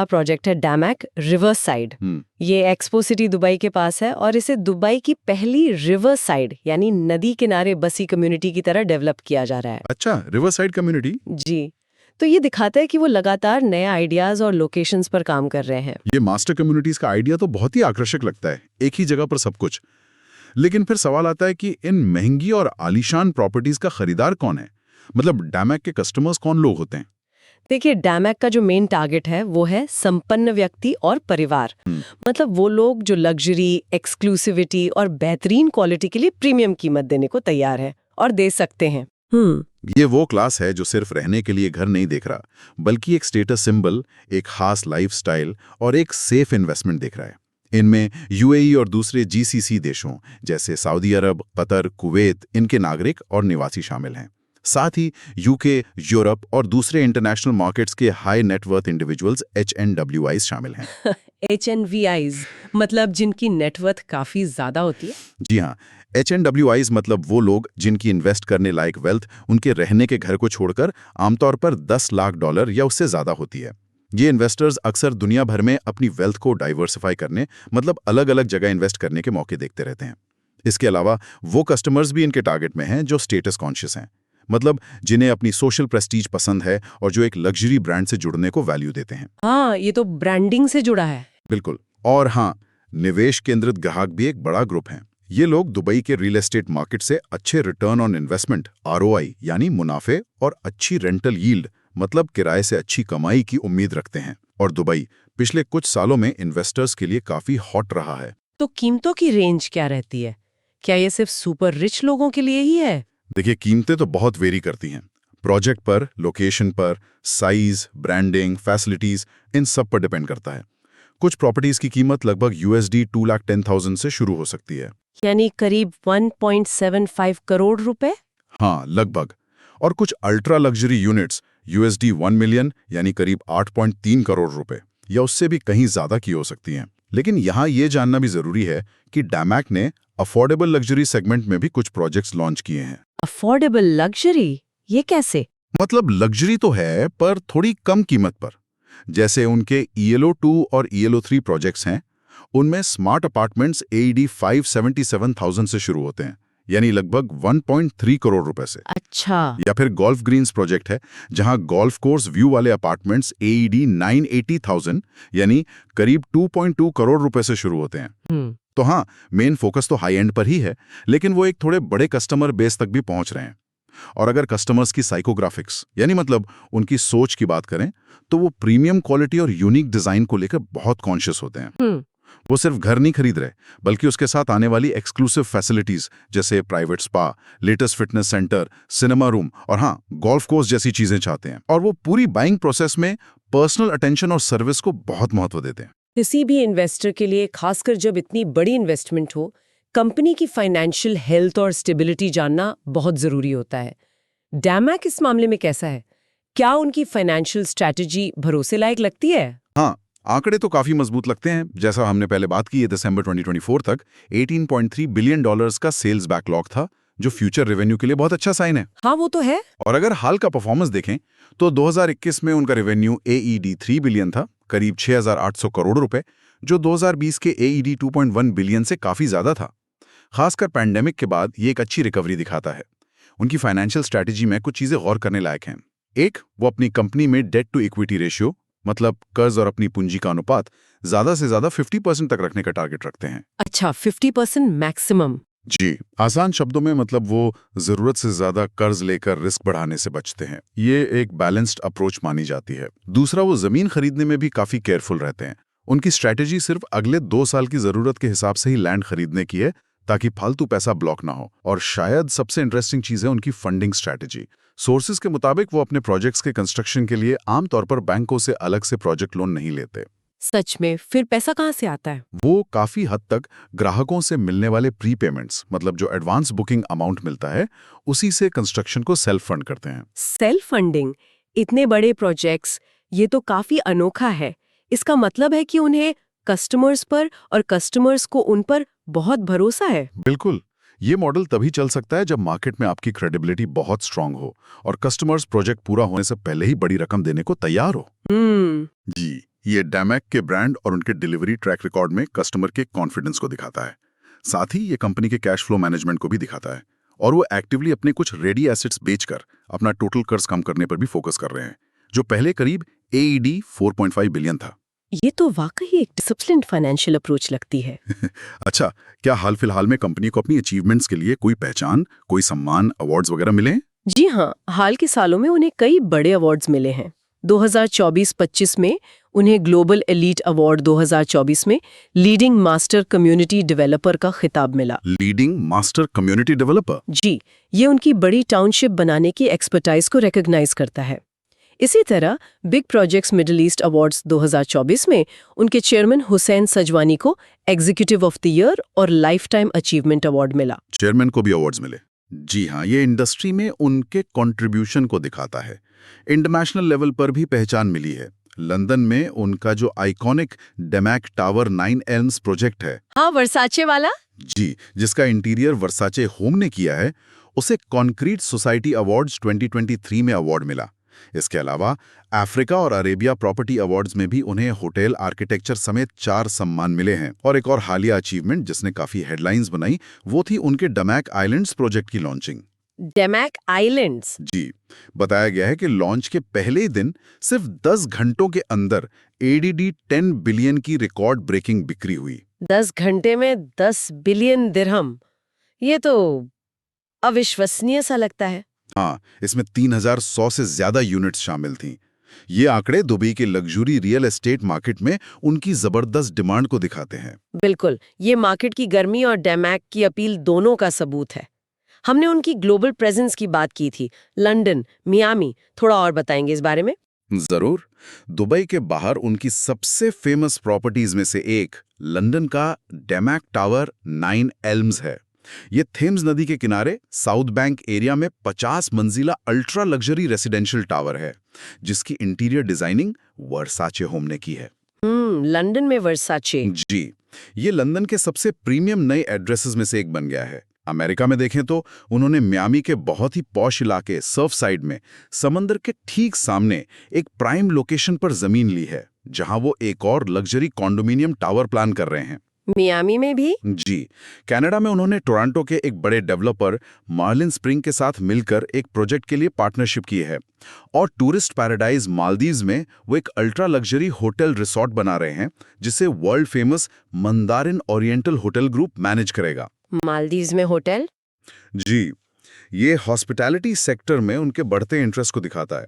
Project है डैमैक river side. ये expo city Dubai के पास है और इसे दुबई की पहली रिवर साइड यानी नदी किनारे बसी कम्युनिटी की तरह डेवलप किया जा रहा है। अच्छा, रिवर साइड कम्युनिटी। जी, तो ये दिखाता है कि वो लगातार नए आइडियाज और लोकेशंस पर काम कर रहे हैं। ये मास्टर कम्युनिटीज का आइडिया तो बहुत ही आकर्षक लगता है, एक ही जगह पर सब कुछ। लेकिन फिर सवाल आता है कि इन महंगी और आलीशान प्रॉपर्टीज का खरीदार कौन है? मतलब डैमैक के कस्टमर्स कौन लोग होते हैं? देखिए, डैमैक का जो मेन टारगेट है वो है संपन्न व्यक्ति और परिवार। मतलब वो लोग जो लग्जरी, एक्सक्लूसिविटी और बेहतरीन क्वालिटी के लिए प्रीमियम कीमत देने को तैयार है और दे सकते हैं। ये वो क्लास है जो सिर्फ रहने के लिए घर नहीं देख रहा, बल्कि एक स्टेटस सिंबल, एक खास लाइफस्टाइल और एक सेफ इन्वेस्टमेंट देख रहा है। इनमें यूएई और दूसरे जीसीसी देशों जैसे सऊदी अरब, कतर, कुवैत, इनके नागरिक और निवासी शामिल हैं। साथ ही यूके, यूरोप और दूसरे इंटरनेशनल मार्केट्स के हाई नेटवर्थ इंडिविजुअल्स HNWIs शामिल हैं। HNVIs मतलब जिनकी नेटवर्थ काफी ज्यादा होती है। जी हाँ, HNWIs मतलब वो लोग जिनकी इन्वेस्ट करने लायक वेल्थ उनके रहने के घर को छोड़कर आमतौर पर $10 लाख या उससे ज्यादा होती है। ये इन्वेस्टर्स अक्सर दुनिया भर में अपनी वेल्थ को डाइवर्सिफाई करने, मतलब अलग अलग जगह इन्वेस्ट करने के मौके देखते रहते हैं। इसके अलावा वो कस्टमर्स भी इनके टारगेट में हैं जो स्टेटस कॉन्शियस हैं, मतलब जिन्हें अपनी सोशल प्रेस्टीज पसंद है और जो एक लग्जरी ब्रांड से जुड़ने को वैल्यू देते हैं। हाँ, ये तो ब्रांडिंग से जुड़ा है। बिल्कुल। और हाँ, निवेश केंद्रित ग्राहक भी एक बड़ा ग्रुप है। ये लोग दुबई के रियल एस्टेट मार्केट से अच्छे रिटर्न ऑन इन्वेस्टमेंट ROI यानी मुनाफे और अच्छी रेंटल यील्ड मतलब किराए से अच्छी कमाई की उम्मीद रखते हैं। और दुबई पिछले कुछ सालों में इन्वेस्टर्स के लिए काफी हॉट रहा है। तो कीमतों की रेंज क्या रहती है? क्या ये सिर्फ सुपर रिच लोगों के लिए ही है? देखिए, कीमतें तो बहुत वेरी करती हैं। प्रोजेक्ट पर, लोकेशन पर, साइज, ब्रांडिंग, फैसिलिटीज, इन सब पर डिपेंड करता है। कुछ प्रॉपर्टीज की कीमत लगभग $2,10,000 से शुरू हो सकती है, यानी करीब 1.75 करोड़ रुपए। हाँ, लगभग। और कुछ अल्ट्रा लग्जरी यूनिट्स $1 मिलियन यानी करीब 8.3 करोड़ रुपए या उससे भी कहीं ज्यादा की हो सकती हैं। लेकिन यहाँ ये जानना भी जरूरी है कि डैमैक ने अफोर्डेबल लग्जरी सेगमेंट में भी कुछ प्रोजेक्ट्स लॉन्च किए हैं। अफोर्डेबल लग्जरी, ये कैसे? मतलब लग्जरी तो है पर थोड़ी कम कीमत पर। जैसे उनके ELO2 और ELO3 प्रोजेक्ट्स हैं, उनमें स्मार्ट अपार्टमेंट्स AED 577,000 से शुरू होते हैं, यानी लगभग 1.3 करोड़ रुपए से। अच्छा। या फिर गोल्फ ग्रीन्स प्रोजेक्ट है, जहां गोल्फ कोर्स व्यू वाले अपार्टमेंट्स AED 980,000 यानी करीब 2.2 करोड़ रुपए से शुरू होते हैं। तो हाँ, मेन फोकस तो हाई एंड पर ही है, लेकिन वो एक थोड़े बड़े कस्टमर बेस तक भी पहुंच रहे हैं। और अगर कस्टमर्स की साइकोग्राफिक्स यानी मतलब उनकी सोच की बात करें, तो वो प्रीमियम क्वालिटी और यूनिक डिजाइन को लेकर बहुत कॉन्शियस होते हैं। वो सिर्फ घर नहीं खरीद रहे, बल्कि उसके साथ आने वाली एक्सक्लूसिव फैसिलिटीज जैसे private spa, latest fitness centre, cinema room और हाँ, गोल्फ कोर्स जैसी चीजें चाहते हैं। और वो पूरी बाइंग प्रोसेस में पर्सनल अटेंशन और सर्विस को बहुत महत्व देते हैं। किसी भी इन्वेस्टर के लिए, खासकर जब इतनी बड़ी इन्वेस्टमेंट हो, कंपनी की फाइनेंशियल हेल्थ और स्टेबिलिटी जानना बहुत जरूरी होता है। डैमैक इस मामले में कैसा है? क्या उनकी फाइनेंशियल स्ट्रैटेजी भरोसे लायक लगती है? हाँ, आंकड़े तो काफी मजबूत लगते हैं। जैसा हमने पहले बात की है, दिसंबर 2024 तक $18.3 बिलियन का सेल्स बैकलॉग था, जो फ्यूचर रेवेन्यू के लिए बहुत अच्छा साइन है। हाँ, वो तो है। और अगर हाल का परफॉर्मेंस देखें तो 2021 में उनका रेवेन्यू AED 3 बिलियन था, करीब 6,800 करोड़ रुपए, जो 2020 के AED 2.1 बिलियन से काफी ज्यादा था। खासकर पैंडेमिक के बाद ये एक अच्छी रिकवरी दिखाता है। उनकी फाइनेंशियल स्ट्रैटेजी में कुछ चीजें गौर करने लायक हैं। एक, वो अपनी कंपनी में डेट टू इक्विटी रेशियो मतलब कर्ज और अपनी पूंजी का अनुपात ज्यादा से ज्यादा 50% तक रखने का टारगेट रखते हैं। अच्छा, 50% मैक्सिमम। जी, आसान शब्दों में मतलब वो जरूरत से ज्यादा कर्ज लेकर रिस्क बढ़ाने से बचते हैं। ये एक बैलेंस्ड अप्रोच मानी जाती है। दूसरा, वो जमीन खरीदने में भी काफी केयरफुल रहते हैं। उनकी स्ट्रैटेजी सिर्फ अगले 2 साल की जरूरत के हिसाब से ही लैंड खरीदने की है, ताकि फालतू पैसा ब्लॉक ना हो। और शायद सबसे इंटरेस्टिंग चीज है उनकी फंडिंग स्ट्रैटेजी। सोर्सेज के मुताबिक वो अपने प्रोजेक्ट्स के कंस्ट्रक्शन के लिए आमतौर पर बैंकों से अलग से प्रोजेक्ट लोन नहीं लेते। सच में? फिर पैसा कहाँ से आता है? वो काफी हद तक ग्राहकों से मिलने वाले प्री पेमेंट्स मतलब जो एडवांस बुकिंग अमाउंट मिलता है, उसी से कंस्ट्रक्शन को सेल्फ फंड करते हैं। Self funding? इतने बड़े प्रोजेक्ट्स, ये तो काफी अनोखा है। इसका मतलब है कि उन्हें कस्टमर्स पर और कस्टमर्स को उन पर बहुत भरोसा है। बिल्कुल। ये मॉडल तभी चल सकता है जब मार्केट में आपकी क्रेडिबिलिटी बहुत स्ट्रांग हो और कस्टमर्स प्रोजेक्ट पूरा होने से पहले ही बड़ी रकम देने को तैयार हो। जी, ये डैमैक के ब्रांड और उनके डिलीवरी ट्रैक रिकॉर्ड में कस्टमर के कॉन्फिडेंस को दिखाता है। साथ ही ये कंपनी के कैश फ्लो मैनेजमेंट को भी दिखाता है और वो एक्टिवली अपने कुछ रेडी एसेट्स बेचकर अपना टोटल कर्ज कम करने पर भी फोकस कर रहे हैं, जो पहले करीब AED 4.5 बिलियन था। ये तो वाकई एक डिसिप्लिन्ड फाइनेंशियल अप्रोच लगती है। अच्छा, क्या हाल फिलहाल में कंपनी को अपनी अचीवमेंट्स के लिए कोई पहचान, कोई सम्मान, अवार्ड्स वगैरह मिले हैं? जी हाँ, हाल के सालों में उन्हें कई बड़े अवार्ड्स मिले हैं। 2024-25 में उन्हें ग्लोबल एलीट अवार्ड 2024 में लीडिंग मास्टर कम्युनिटी डेवलपर का खिताब मिला। Leading master community developer? जी, ये उनकी बड़ी टाउनशिप बनाने की एक्सपर्टाइज को रिकॉग्नाइज करता है। इसी तरह big projects middle east awards 2024 में उनके चेयरमैन हुसैन सजवानी को एग्जीक्यूटिव ऑफ द ईयर और लाइफ टाइम अचीवमेंट अवार्ड मिला। चेयरमैन को भी अवार्ड्स मिले। जी हाँ, ये इंडस्ट्री में उनके कंट्रीब्यूशन को दिखाता है। इंटरनेशनल लेवल पर भी पहचान मिली है। लंदन में उनका जो आइकॉनिक डैमैक टावर 9 एल्म्स प्रोजेक्ट है, हाँ, वर्साचे वाला। जी, जिसका इंटीरियर वर्साचे होम ने किया है, उसे कॉन्क्रीट सोसाइटी अवार्ड्स 2023 में अवार्ड मिला। इसके अलावा अफ्रीका और अरेबिया प्रॉपर्टी अवार्ड्स में भी उन्हें होटल आर्किटेक्चर समेत 4 सम्मान मिले हैं। और एक और हालिया अचीवमेंट जिसने काफी हेडलाइंस बनाई, वो थी उनके डैमैक आइलैंड्स प्रोजेक्ट की लॉन्चिंग। Damac islands? जी, बताया गया है कि लॉन्च के पहले ही दिन सिर्फ 10 घंटों के अंदर ADD 10 बिलियन की रिकॉर्ड ब्रेकिंग बिक्री हुई। 10 घंटे में 10 बिलियन दिरहम, ये तो अविश्वसनीय सा लगता है। हाँ, इसमें 3100 से ज्यादा यूनिट्स शामिल थीं। ये आंकड़े दुबई के लग्जरी रियल एस्टेट मार्केट में उनकी जबरदस्त डिमांड को दिखाते हैं। बिल्कुल, ये मार्केट की गर्मी और डैमैक की अपील दोनों का सबूत है। हमने उनकी ग्लोबल प्रेजेंस की बात की थी, लंदन, मियामी, थोड़ा और बताएंगे इस बारे में? जरूर। दुबई के बाहर उनकी सबसे फेमस प्रॉपर्टीज में से एक लंदन का डैमैक टावर 9 एल्म्स है। ये थेम्स नदी के किनारे साउथ बैंक एरिया में 50 मंजिला अल्ट्रा लग्जरी रेसिडेंशियल टावर है, जिसकी इंटीरियर डिजाइनिंग वर्साचे होम ने की है। लंदन में वर्साचे? जी, ये लंदन के सबसे प्रीमियम नए एड्रेसेस में से एक बन गया है। अमेरिका में देखें तो उन्होंने मियामी के बहुत ही पॉश इलाके सर्फ साइड में समंदर के ठीक सामने एक प्राइम लोकेशन पर जमीन ली है, जहां वो एक और लग्जरी कॉन्डोमिनियम टावर प्लान कर रहे हैं। मियामी में भी? जी, कनाडा में उन्होंने टोरंटो के एक बड़े डेवलपर मार्लिन स्प्रिंग के साथ मिलकर एक प्रोजेक्ट के लिए पार्टनरशिप की है। और टूरिस्ट पैराडाइज मालदीव्स में वो एक अल्ट्रा लग्जरी होटल रिसोर्ट बना रहे हैं, जिसे world famous Mandarin oriental hotel group manage करेगा। मालदीव्स में होटल? जी, ये हॉस्पिटैलिटी सेक्टर में उनके बढ़ते इंटरेस्ट को दिखाता है।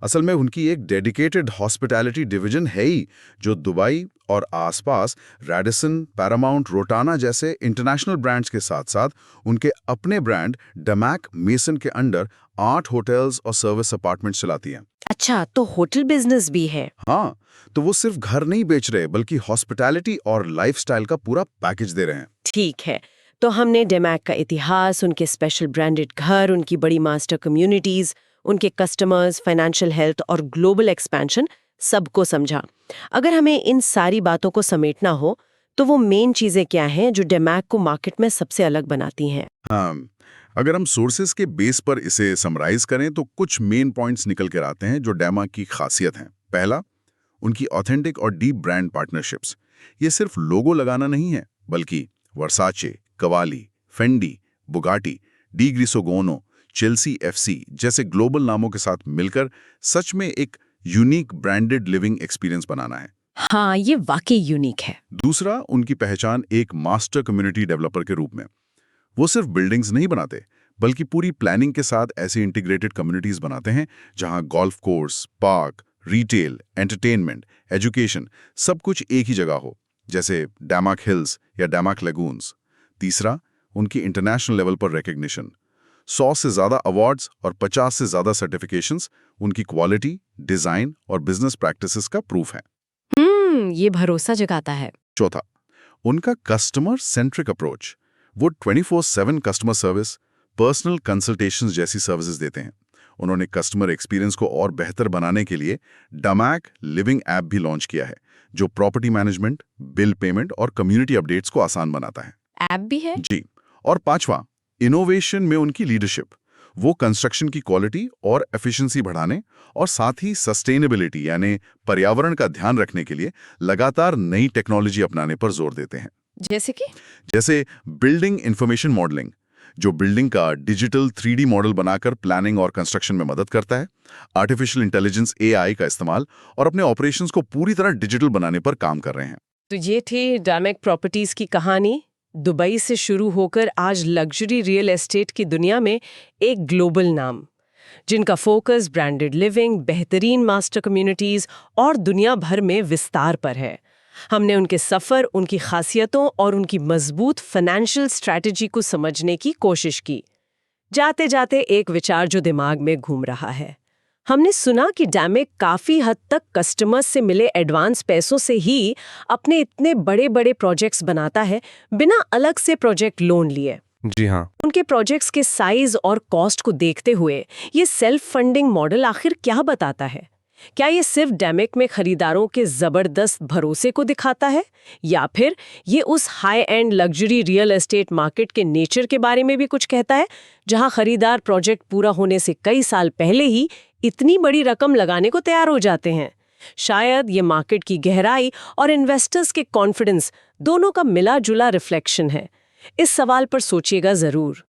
असल में उनकी एक डेडिकेटेड हॉस्पिटैलिटी डिवीजन है ही, जो दुबई और आसपास रैडिसन, पैरामाउंट, रोटाना जैसे इंटरनेशनल ब्रांड्स के साथ साथ उनके अपने ब्रांड डैमैक मेसन के अंडर 8 होटल्स और सर्विस अपार्टमेंट्स चलाती हैं। अच्छा, तो होटल बिजनेस भी है? हाँ, तो वो सिर्फ घर नहीं बेच रहे, बल्कि हॉस्पिटैलिटी और लाइफस्टाइल का पूरा पैकेज दे रहे हैं। ठीक है, तो हमने डैमैक का इतिहास, उनके स्पेशल ब्रांडेड घर, उनकी बड़ी मास्टर कम्युनिटीज, उनके कस्टमर्स, फाइनेंशियल हेल्थ और ग्लोबल एक्सपेंशन सबको समझा। अगर हमें इन सारी बातों को समेटना हो, तो वो मेन चीजें क्या हैं जो डैमैक को मार्केट में सबसे अलग बनाती हैं? हाँ, अगर हम सोर्सेज के बेस पर इसे समराइज करें तो कुछ मेन पॉइंट्स निकल कर आते हैं जो डैमैक की खासियत हैं। पहला, उनकी ऑथेंटिक और डीप ब्रांड पार्टनरशिप्स। ये सिर्फ लोगो लगाना नहीं है, बल्कि Versace, Cavalli, Fendi, Bugatti, de Grisogono, Chelsea FC जैसे ग्लोबल नामों के साथ मिलकर सच में एक यूनिक ब्रांडेड लिविंग एक्सपीरियंस बनाना है। हाँ, ये वाकई यूनिक है। दूसरा, उनकी पहचान एक मास्टर कम्युनिटी डेवलपर के रूप में। वो सिर्फ बिल्डिंग्स नहीं बनाते, बल्कि पूरी प्लानिंग के साथ ऐसी इंटीग्रेटेड कम्युनिटीज बनाते हैं जहां golf course, park, retail, entertainment, education सब कुछ एक ही जगह हो, जैसे डैमैक हिल्स या डैमैक लेगून्स। तीसरा, उनकी इंटरनेशनल लेवल पर रिकग्निशन। 100 से ज्यादा अवार्ड्स और 50 से ज्यादा सर्टिफिकेशंस उनकी क्वालिटी, डिजाइन और बिजनेस प्रैक्टिसेस का प्रूफ है। ये भरोसा जगाता है। चौथा, उनका कस्टमर सेंट्रिक अप्रोच। वो 24/7 कस्टमर सर्विस, पर्सनल कंसल्टेशंस जैसी सर्विसेज देते हैं। उन्होंने कस्टमर एक्सपीरियंस को और बेहतर बनाने के लिए डैमैक लिविंग ऐप भी लॉन्च किया है, जो प्रॉपर्टी मैनेजमेंट, बिल पेमेंट और कम्युनिटी अपडेट्स को आसान बनाता है। ऐप भी है? जी। और पांचवा, इनोवेशन में उनकी लीडरशिप। वो कंस्ट्रक्शन की क्वालिटी और एफिशिएंसी बढ़ाने और साथ ही सस्टेनेबिलिटी यानी पर्यावरण का ध्यान रखने के लिए लगातार नई टेक्नोलॉजी अपनाने पर जोर देते हैं। जैसे बिल्डिंग इंफॉर्मेशन मॉडलिंग, जो बिल्डिंग का डिजिटल 3D मॉडल बनाकर प्लानिंग और कंस्ट्रक्शन में मदद करता है, आर्टिफिशियल इंटेलिजेंस AI का इस्तेमाल और अपने ऑपरेशंस को पूरी तरह डिजिटल बनाने पर काम कर रहे हैं। तो ये थी डैमेक प्रॉपर्टीज की कहानी, दुबई से शुरू होकर आज लग्जरी रियल एस्टेट की दुनिया में एक ग्लोबल नाम, जिनका फोकस ब्रांडेड लिविंग, बेहतरीन मास्टर कम्युनिटीज और दुनिया भर में विस्तार पर है। हमने उनके सफ़र, उनकी खासियतों और उनकी मजबूत फाइनेंशियल स्ट्रैटेजी को समझने की कोशिश की। जाते जाते एक विचार जो दिमाग में घूम रहा है, हमने सुना कि डैमेक काफ़ी हद तक कस्टमर्स से मिले एडवांस पैसों से ही अपने इतने बड़े बड़े प्रोजेक्ट्स बनाता है, बिना अलग से प्रोजेक्ट लोन लिए। जी हाँ। उनके प्रोजेक्ट्स के साइज और कॉस्ट को देखते हुए ये सेल्फ फंडिंग मॉडल आखिर क्या बताता है? क्या ये सिर्फ डैमेक में खरीदारों के जबरदस्त भरोसे को दिखाता है, या फिर ये उस high and luxury real estate market के नेचर के बारे में भी कुछ कहता है, जहां खरीदार प्रोजेक्ट पूरा होने से कई साल पहले ही इतनी बड़ी रकम लगाने को तैयार हो जाते हैं? शायद ये मार्केट की गहराई और इन्वेस्टर्स के कॉन्फिडेंस दोनों का मिला जुला रिफ्लेक्शन है। इस सवाल पर सोचिएगा जरूर।